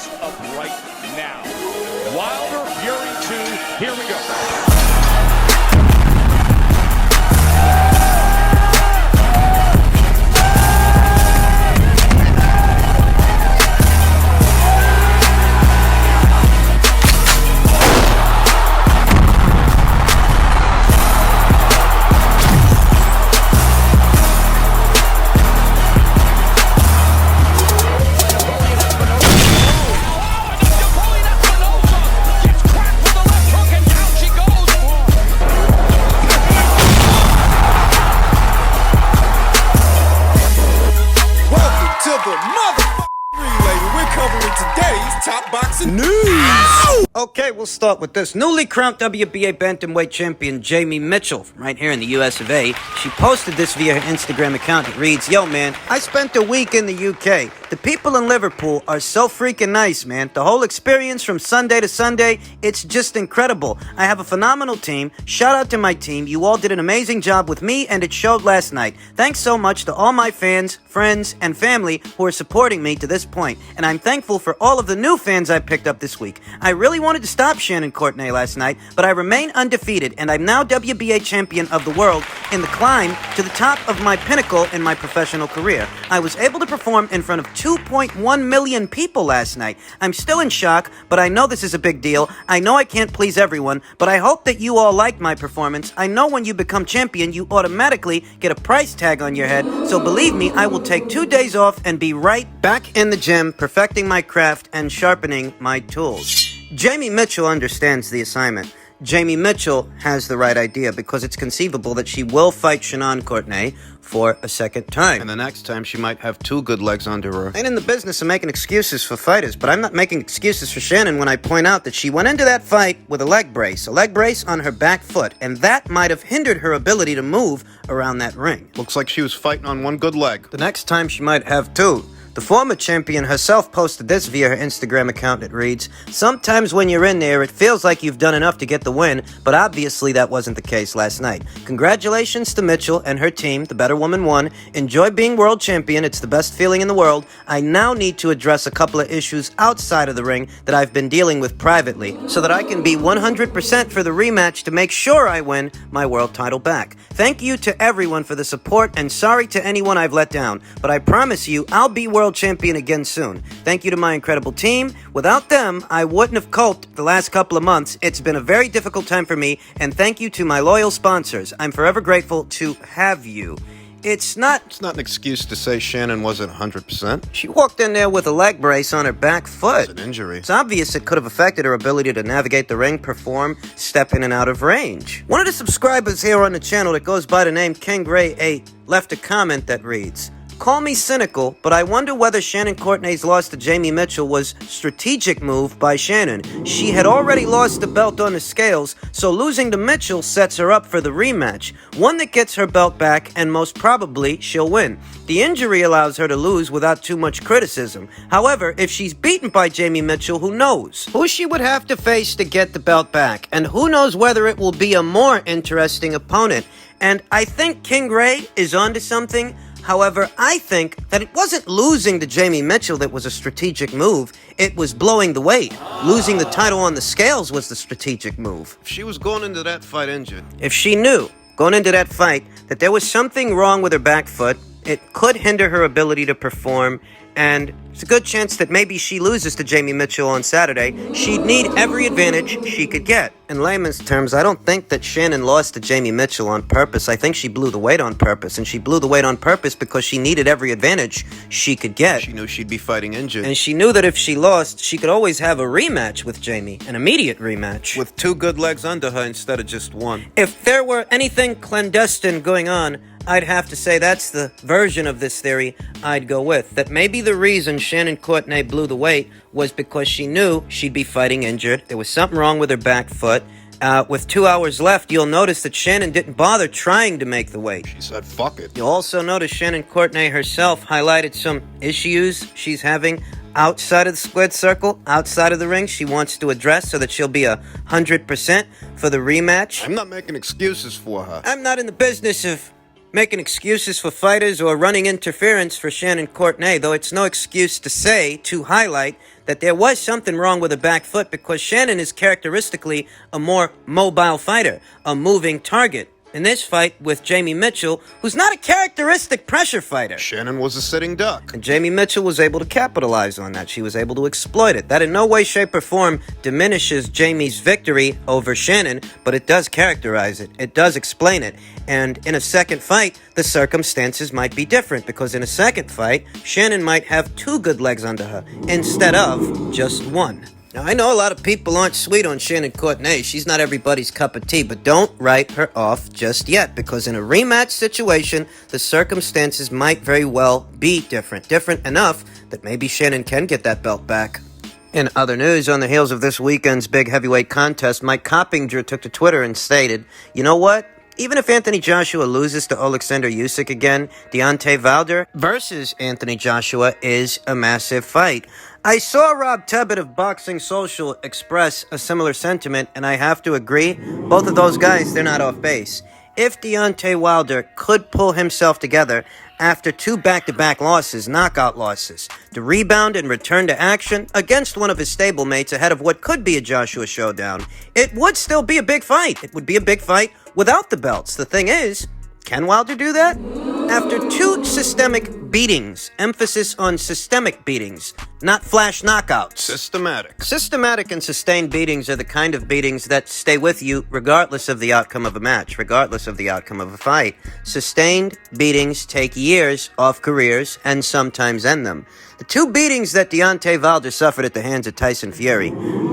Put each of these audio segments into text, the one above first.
as of right now. Wilder, Fury 2, here we go. Okay, we'll start with this. Newly crowned WBA bantamweight champion Jamie Mitchell, from right here in the US of A. She posted this via her Instagram account. It reads, "Yo, man, I spent a week in the UK. The people in Liverpool are so freaking nice, man. The whole experience from Sunday to Sunday, it's just incredible. I have a phenomenal team. Shout out to my team. You all did an amazing job with me, and it showed last night. Thanks so much to all my fans, friends, and family who are supporting me to this point. And I'm thankful for all of the new fans I picked up this week. I really wanted to stop Shannon Courtenay last night, but I remain undefeated, and I'm now WBA champion of the world in the climb to the top of my pinnacle in my professional career. I was able to perform in front of 2.1 million people last night. I'm still in shock, but I know this is a big deal. I know I can't please everyone, but I hope that you all liked my performance. I know when you become champion, you automatically get a price tag on your head, so believe me, I will take 2 days off and be right back in the gym, perfecting my craft and sharpening my tools." Jamie Mitchell understands the assignment. Jamie Mitchell has the right idea because it's conceivable that she will fight Shannon Courtenay for a second time. And the next time she might have 2 good legs under her. I ain't in the business of making excuses for fighters, but I'm not making excuses for Shannon when I point out that she went into that fight with a leg brace on her back foot, and that might have hindered her ability to move around that ring. Looks like she was fighting on one good leg. The next time she might have 2. The former champion herself posted this via her Instagram account. It reads, "Sometimes when you're in there, it feels like you've done enough to get the win, but obviously that wasn't the case last night. Congratulations to Mitchell and her team. The better woman won. Enjoy being world champion. It's the best feeling in the world. I now need to address a couple of issues outside of the ring that I've been dealing with privately so that I can be 100% for the rematch to make sure I win my world title back. Thank you to everyone for the support, and sorry to anyone I've let down, but I promise you I'll be world champion again soon. Thank you to my incredible team. Without them, I wouldn't have coped the last couple of months. It's been a very difficult time for me, and thank you to my loyal sponsors. I'm forever grateful to have you." It's not an excuse to say Shannon wasn't 100%. She walked in there with a leg brace on her back foot. It's an injury. It's obvious it could have affected her ability to navigate the ring, perform, step in and out of range. One of the subscribers here on the channel that goes by the name King Ray 8 left a comment that reads, "Call me cynical, but I wonder whether Shannon Courtenay's loss to Jamie Mitchell was a strategic move by Shannon. She had already lost the belt on the scales, so losing to Mitchell sets her up for the rematch, one that gets her belt back, and most probably she'll win. The injury allows her to lose without too much criticism. However, if she's beaten by Jamie Mitchell, who knows who she would have to face to get the belt back, and who knows whether it will be a more interesting opponent." And I think King Ray is onto something. However, I think that it wasn't losing to Jamie Mitchell that was a strategic move. It was blowing the weight. Losing the title on the scales was the strategic move. If she was going into that fight injured, if she knew going into that fight that there was something wrong with her back foot, it could hinder her ability to perform, and it's a good chance that maybe she loses to Jamie Mitchell on Saturday. She'd need every advantage she could get. In layman's terms, I don't think that Shannon lost to Jamie Mitchell on purpose. I think she blew the weight on purpose, and she blew the weight on purpose because she needed every advantage she could get. She knew she'd be fighting injured. And she knew that if she lost, she could always have a rematch with Jamie, an immediate rematch. With 2 good legs under her instead of just 1. If there were anything clandestine going on, I'd have to say that's the version of this theory I'd go with. That maybe the reason Shannon Courtenay blew the weight was because she knew she'd be fighting injured. There was something wrong with her back foot. With 2 hours left, you'll notice that Shannon didn't bother trying to make the weight. She said, fuck it. You'll also notice Shannon Courtenay herself highlighted some issues she's having outside of the squared circle, outside of the ring, she wants to address so that she'll be 100% for the rematch. I'm not making excuses for her. I'm not in the business of making excuses for fighters or running interference for Shannon Courtenay, though it's no excuse to highlight that there was something wrong with her back foot because Shannon is characteristically a more mobile fighter, a moving target. In this fight with Jamie Mitchell, who's not a characteristic pressure fighter. Shannon was a sitting duck. And Jamie Mitchell was able to capitalize on that. She was able to exploit it. That in no way, shape, or form diminishes Jamie's victory over Shannon, but it does characterize it. It does explain it. And in a second fight, the circumstances might be different because in a second fight, Shannon might have 2 good legs under her instead of just 1. Now, I know a lot of people aren't sweet on Shannon Courtenay. She's not everybody's cup of tea, but don't write her off just yet, because in a rematch situation, the circumstances might very well be different. Different enough that maybe Shannon can get that belt back. In other news, on the heels of this weekend's big heavyweight contest, Mike Coppinger took to Twitter and stated, "You know what? Even if Anthony Joshua loses to Alexander Usyk again, Deontay Wilder versus Anthony Joshua is a massive fight." I saw Rob Tebbutt of Boxing Social express a similar sentiment, and I have to agree, both of those guys, they're not off base. If Deontay Wilder could pull himself together after 2 back-to-back losses, knockout losses, to rebound and return to action against one of his stablemates ahead of what could be a Joshua showdown, it would still be a big fight. It would be a big fight without the belts. The thing is, can Wilder do that? After 2 systemic beatings, emphasis on systemic beatings, not flash knockouts. Systematic. Systematic and sustained beatings are the kind of beatings that stay with you regardless of the outcome of a match, regardless of the outcome of a fight. Sustained beatings take years off careers and sometimes end them. The 2 beatings that Deontay Wilder suffered at the hands of Tyson Fury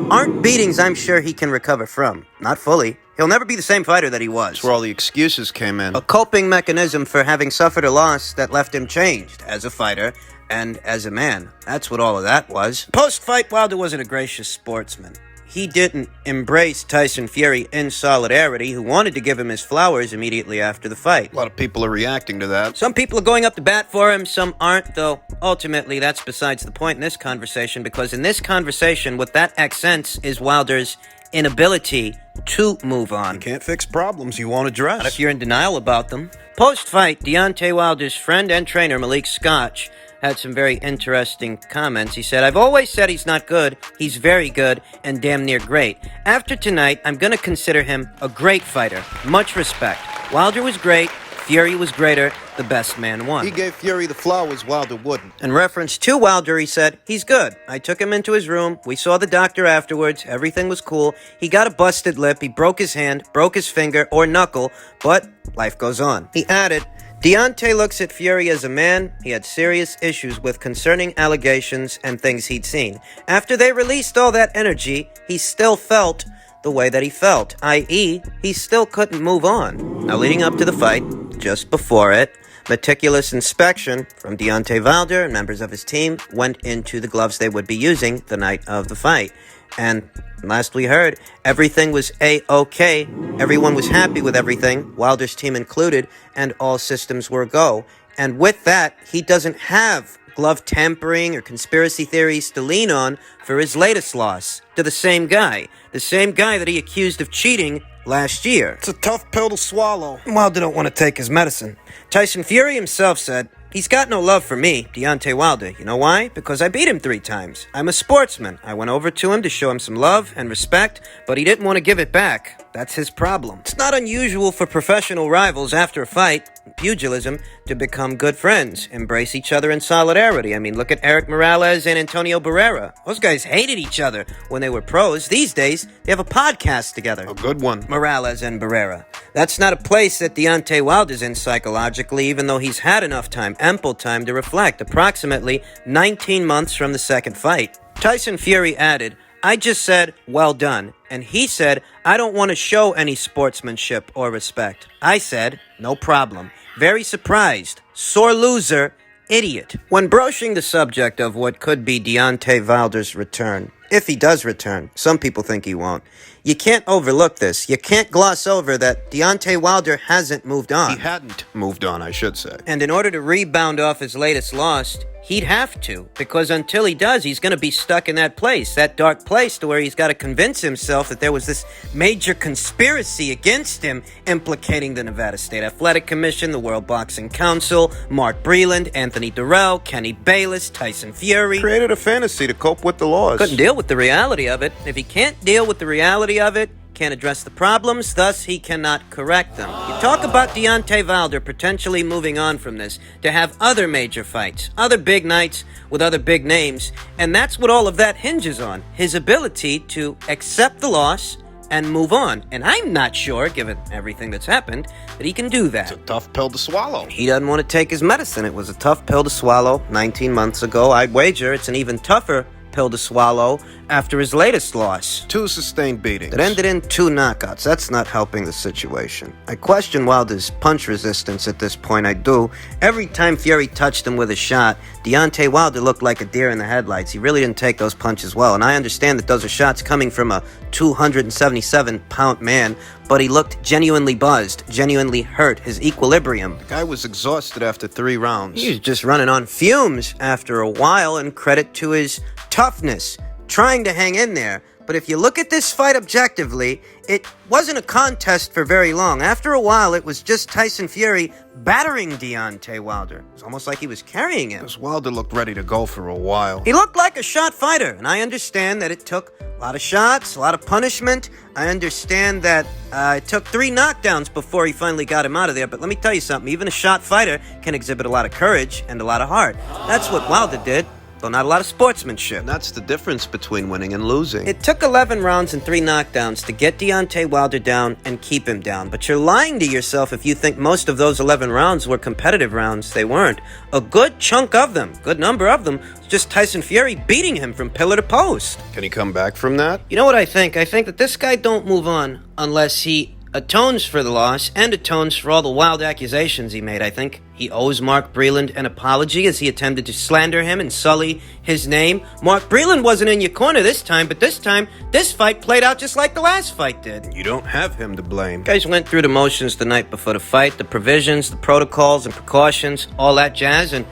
aren't beatings I'm sure he can recover from. Not fully. He'll never be the same fighter that he was. That's where all the excuses came in. A coping mechanism for having suffered a loss that left him changed as a fighter and as a man. That's what all of that was. Post-fight, Wilder wasn't a gracious sportsman. He didn't embrace Tyson Fury in solidarity, who wanted to give him his flowers immediately after the fight. A lot of people are reacting to that. Some people are going up to bat for him, some aren't, though ultimately that's besides the point in this conversation, because in this conversation, what that accents is Wilder's inability to move on. You can't fix problems you won't address. Not if you're in denial about them. Post-fight, Deontay Wilder's friend and trainer, Malik Scotch, had some very interesting comments. He said, "I've always said he's not good. He's very good and damn near great. After tonight, I'm going to consider him a great fighter. Much respect. Wilder was great. Fury was greater. The best man won." He gave Fury the flowers Wilder wouldn't. In reference to Wilder, he said, "He's good. I took him into his room. We saw the doctor afterwards. Everything was cool. He got a busted lip. He broke his hand, broke his finger or knuckle, but life goes on." He added, "Deontay looks at Fury as a man he had serious issues with concerning allegations and things he'd seen. After they released all that energy, he still felt the way that he felt, i.e., he still couldn't move on." Now, leading up to the fight, just before it, meticulous inspection from Deontay Wilder and members of his team went into the gloves they would be using the night of the fight. And last we heard, everything was A-OK. Everyone was happy with everything, Wilder's team included, and all systems were go. And with that, he doesn't have glove tampering or conspiracy theories to lean on for his latest loss to the same guy that he accused of cheating last year. It's a tough pill to swallow. Wilder don't want to take his medicine. Tyson Fury himself said, "He's got no love for me, Deontay Wilder. You know why? Because I beat him 3 times. I'm a sportsman. I went over to him to show him some love and respect, but he didn't want to give it back. That's his problem." It's not unusual for professional rivals after a fight, pugilism, to become good friends, embrace each other in solidarity. I mean, look at Eric Morales and Antonio Barrera. Those guys hated each other when they were pros. These days, they have a podcast together. A good one. Morales and Barrera. That's not a place that Deontay Wilder's in psychologically, even though he's had enough time, ample time to reflect, approximately 19 months from the second fight. Tyson Fury added, "I just said, well done." And he said, "I don't want to show any sportsmanship or respect." I said, "No problem. Very surprised. Sore loser. Idiot." When broaching the subject of what could be Deontay Wilder's return, if he does return. Some people think he won't. You can't overlook this. You can't gloss over that Deontay Wilder hasn't moved on. He hadn't moved on, I should say. And in order to rebound off his latest loss, he'd have to, because until he does, he's going to be stuck in that place, that dark place to where he's got to convince himself that there was this major conspiracy against him implicating the Nevada State Athletic Commission, the World Boxing Council, Mark Breland, Anthony Durrell, Kenny Bayless, Tyson Fury. Created a fantasy to cope with the laws. Couldn't deal with the reality of it. If he can't deal with the reality of it, can't address the problems, thus he cannot correct them. You talk about Deontay Wilder potentially moving on from this to have other major fights, other big nights with other big names, and that's what all of that hinges on, his ability to accept the loss and move on. And I'm not sure, given everything that's happened, that he can do that. It's a tough pill to swallow. He doesn't want to take his medicine. It was a tough pill to swallow 19 months ago. I'd wager it's an even tougher pill to swallow after his latest loss. 2 sustained beatings. That ended in 2 knockouts. That's not helping the situation. I question Wilder's punch resistance at this point, I do. Every time Fury touched him with a shot, Deontay Wilder looked like a deer in the headlights. He really didn't take those punches well, and I understand that those are shots coming from a 277-pound man, but he looked genuinely buzzed, genuinely hurt, his equilibrium. The guy was exhausted after 3 rounds. He was just running on fumes after a while, and credit to his toughness, trying to hang in there. But if you look at this fight objectively, it wasn't a contest for very long. After a while, it was just Tyson Fury battering Deontay Wilder. It's almost like he was carrying him. Because Wilder looked ready to go for a while. He looked like a shot fighter, and I understand that it took a lot of shots, a lot of punishment. I understand that it took 3 knockdowns before he finally got him out of there. But let me tell you something, even a shot fighter can exhibit a lot of courage and a lot of heart. That's what Wilder did. Though not a lot of sportsmanship. And that's the difference between winning and losing. It took 11 rounds and 3 knockdowns to get Deontay Wilder down and keep him down. But you're lying to yourself if you think most of those 11 rounds were competitive rounds. They weren't. A good chunk of them, good number of them, was just Tyson Fury beating him from pillar to post. Can he come back from that? You know what I think? I think that this guy don't move on unless he atones for the loss and atones for all the wild accusations he made. I think he owes Mark Breland an apology as he attempted to slander him and sully his name. Mark Breland wasn't in your corner this time, but this time, this fight played out just like the last fight did. You don't have him to blame. Guys went through the motions the night before the fight, the provisions, the protocols and precautions, all that jazz, and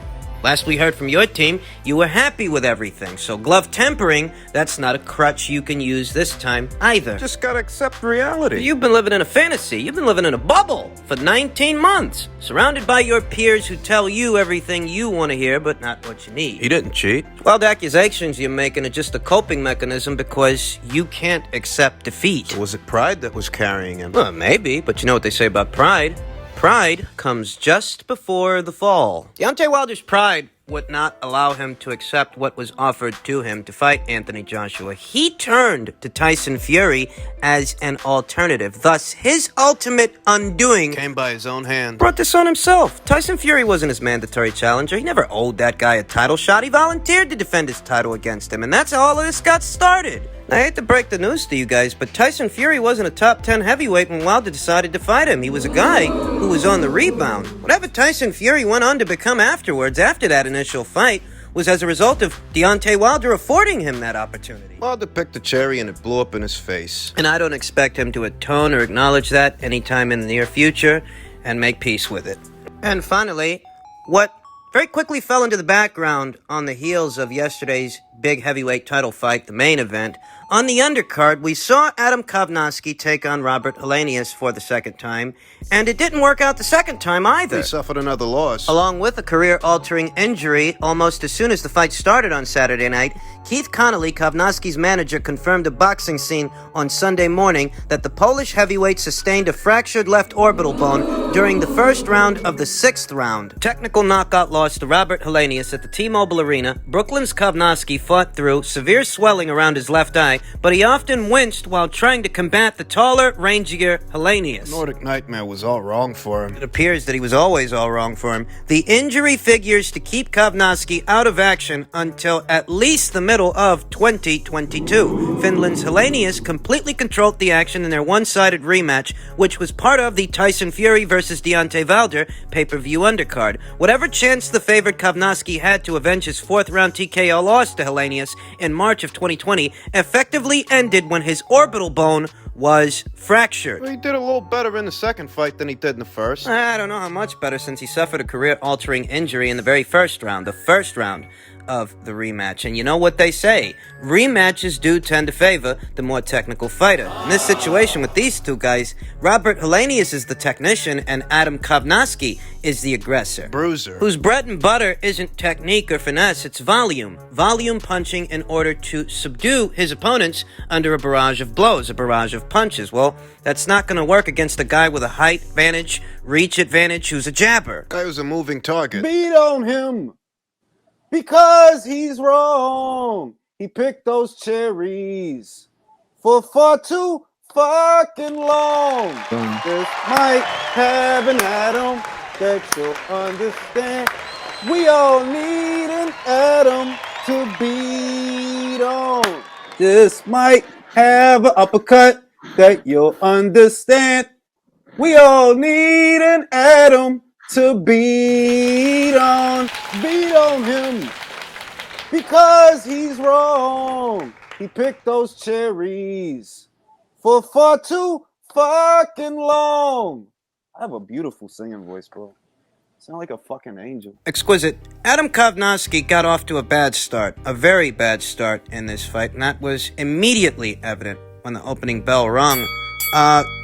last we heard from your team, you were happy with everything. So glove tempering, that's not a crutch you can use this time either. Just gotta accept reality. You've been living in a fantasy. You've been living in a bubble for 19 months, surrounded by your peers who tell you everything you want to hear, but not what you need. He didn't cheat. Well, the accusations you're making are just a coping mechanism because you can't accept defeat. So was it pride that was carrying him? Well, maybe, but you know what they say about pride? Pride comes just before the fall. Deontay Wilder's pride would not allow him to accept what was offered to him to fight Anthony Joshua. He turned to Tyson Fury as an alternative. Thus, his ultimate undoing Came by his own hand. brought this on himself. Tyson Fury wasn't his mandatory challenger. He never owed that guy a title shot. He volunteered to defend his title against him, and that's how all of this got started. I hate to break the news to you guys, but Tyson Fury wasn't a top 10 heavyweight when Wilder decided to fight him. He was a guy who was on the rebound. Whatever Tyson Fury went on to become afterwards, after that initial fight, was as a result of Deontay Wilder affording him that opportunity. Wilder picked a cherry and it blew up in his face. And I don't expect him to atone or acknowledge that anytime in the near future and make peace with it. And finally, what very quickly fell into the background on the heels of yesterday's big heavyweight title fight, the main event. On the undercard, we saw Adam Kownacki take on Robert Helenius for the second time, and it didn't work out the second time either. He suffered another loss. Along with a career-altering injury, almost as soon as the fight started on Saturday night, Keith Connolly, Kownacki's manager, confirmed to Boxing Scene on Sunday morning that the Polish heavyweight sustained a fractured left orbital bone during the first round of the 6th round. Technical knockout loss to Robert Helenius at the T-Mobile Arena. Brooklyn's Kownacki fought through severe swelling around his left eye, but he often winced while trying to combat the taller, rangier Helenius. Nordic Nightmare was all wrong for him. It appears that he was always all wrong for him. The injury figures to keep Kownacki out of action until at least the middle of 2022. Finland's Helenius completely controlled the action in their one-sided rematch, which was part of the Tyson Fury vs. versus Deontay Wilder pay-per-view undercard. Whatever chance the favored Kownacki had to avenge his fourth-round TKO loss to Helenius in March of 2020 effectively ended when his orbital bone was fractured. Well, he did a little better in the second fight than he did in the first. I don't know how much better, since he suffered a career-altering injury in the very first round, the first round of the rematch. And you know what they say, rematches do tend to favor the more technical fighter. In this situation with these two guys, Robert Helenius is the technician and Adam Kownacki is the aggressor. Bruiser. Whose bread and butter isn't technique or finesse, it's volume. Volume punching in order to subdue his opponents under a barrage of blows, a barrage of punches. Well, that's not going to work against a guy with a height advantage, reach advantage, who's a jabber. Guy was a moving target. Beat on him because he's wrong. He picked those cherries for far too fucking long. This might have an atom that you'll understand. We all need an atom to beat on. This might have an uppercut that you'll understand. We all need an atom to beat on him because he's wrong. He picked those cherries for far too fucking long. I have a beautiful singing voice, bro. Sound like a fucking angel. Exquisite. Adam Kownacki got off to a bad start, a very bad start in this fight, and that was immediately evident when the opening bell rung.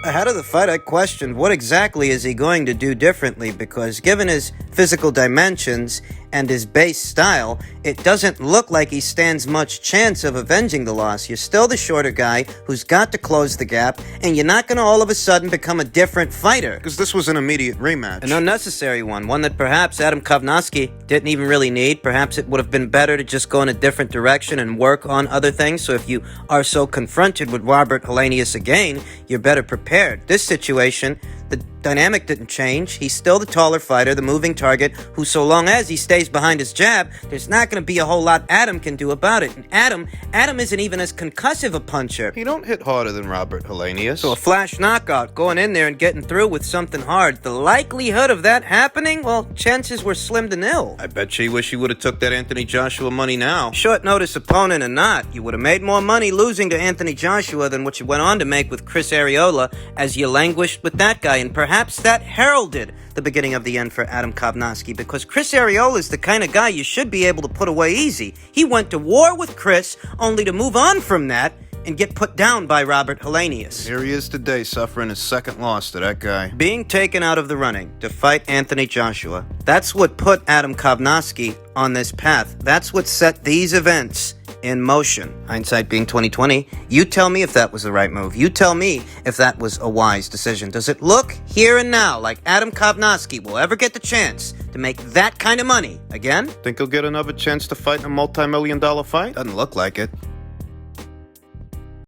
Ahead of the fight, I questioned what exactly is he going to do differently, because given his physical dimensions and his base style, it doesn't look like he stands much chance of avenging the loss. You're still the shorter guy who's got to close the gap, and you're not going to all of a sudden become a different fighter. Because this was an immediate rematch. An unnecessary one that perhaps Adam Kownacki didn't even really need. Perhaps it would have been better to just go in a different direction and work on other things. So if you are so confronted with Robert Helenius again, you're better prepared. This situation, the dynamic didn't change. He's still the taller fighter, the moving target, who, so long as he stays behind his jab, there's not going to be a whole lot Adam can do about it. And Adam isn't even as concussive a puncher. He don't hit harder than Robert Helenius. So a flash knockout, going in there and getting through with something hard, the likelihood of that happening, well, chances were slim to nil. I bet you wish he would have took that Anthony Joshua money now. Short notice opponent or not, you would have made more money losing to Anthony Joshua than what you went on to make with Chris Arreola as you languished with that guy, and perhaps that heralded the beginning of the end for Adam Kownacki, because Chris Arreola is the kind of guy you should be able to put away easy. He went to war with Chris only to move on from that and get put down by Robert Helenius. Here he is today, suffering his second loss to that guy. Being taken out of the running to fight Anthony Joshua. That's what put Adam Kownacki on this path. That's what set these events in motion. Hindsight being 2020, you tell me if that was the right move. You tell me if that was a wise decision. Does it look here and now like Adam Kownacki will ever get the chance to make that kind of money again? Think he'll get another chance to fight in a multi-million-dollar fight? Doesn't look like it.